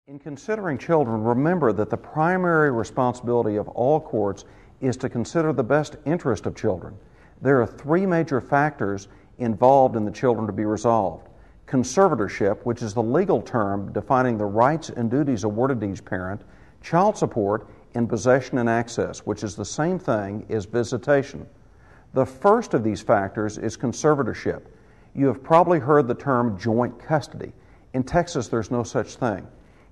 In considering children, remember that the primary responsibility of all courts is to consider the best interest of children. There are three major factors involved in the children to be resolved. Conservatorship, which is the legal term defining the rights and duties awarded to each parent, child support, and possession and access, which is the same thing as visitation. The first of these factors is conservatorship. You have probably heard the term joint custody. In Texas, there's no such thing.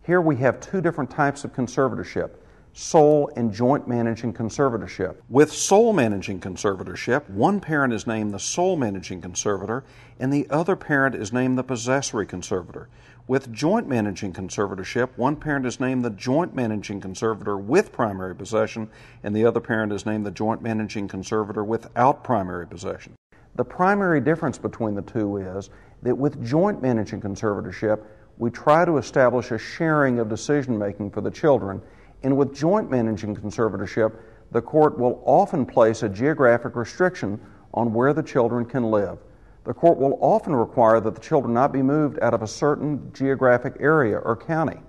Here we have two different types of conservatorship, sole and joint managing conservatorship. With sole managing conservatorship, one parent is named the sole managing conservator and the other parent is named the possessory conservator. With joint managing conservatorship, one parent is named the joint managing conservator with primary possession and the other parent is named the joint managing conservator without primary possession. The primary difference between the two is that with joint managing conservatorship, we try to establish a sharing of decision-making for the children, and with joint managing conservatorship, the court will often place a geographic restriction on where the children can live. The court will often require that the children not be moved out of a certain geographic area or county.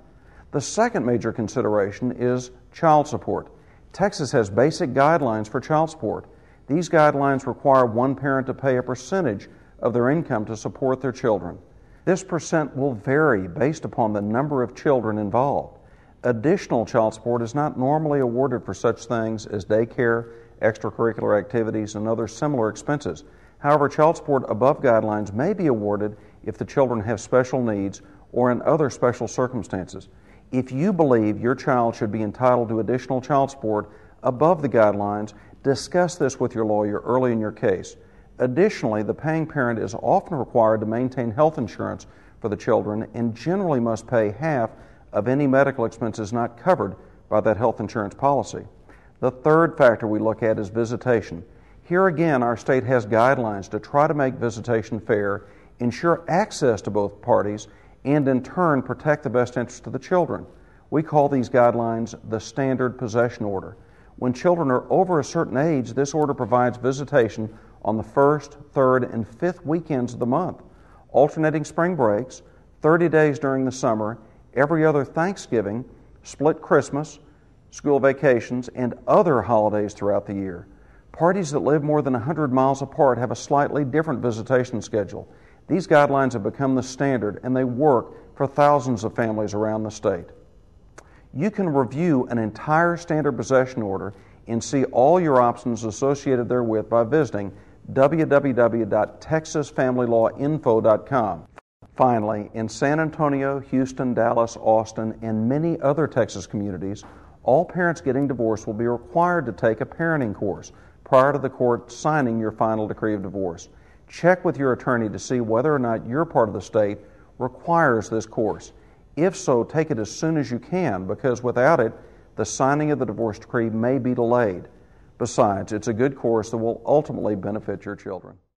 The second major consideration is child support. Texas has basic guidelines for child support. These guidelines require one parent to pay a percentage of their income to support their children. This percent will vary based upon the number of children involved. Additional child support is not normally awarded for such things as daycare, extracurricular activities, and other similar expenses. However, child support above guidelines may be awarded if the children have special needs or in other special circumstances. If you believe your child should be entitled to additional child support above the guidelines, discuss this with your lawyer early in your case. Additionally, the paying parent is often required to maintain health insurance for the children and generally must pay half of any medical expenses not covered by that health insurance policy. The third factor we look at is visitation. Here again, our state has guidelines to try to make visitation fair, ensure access to both parties, and in turn protect the best interest of the children. We call these guidelines the standard possession order. When children are over a certain age, this order provides visitation on the first, third, and fifth weekends of the month, alternating spring breaks, 30 days during the summer, every other Thanksgiving, split Christmas, school vacations, and other holidays throughout the year. Parties that live more than 100 miles apart have a slightly different visitation schedule. These guidelines have become the standard, and they work for thousands of families around the state. You can review an entire standard possession order and see all your options associated therewith by visiting www.texasfamilylawinfo.com. Finally, in San Antonio, Houston, Dallas, Austin, and many other Texas communities, all parents getting divorced will be required to take a parenting course prior to the court signing your final decree of divorce. Check with your attorney to see whether or not your part of the state requires this course. If so, take it as soon as you can, because without it, the signing of the divorce decree may be delayed. Besides, it's a good course that will ultimately benefit your children.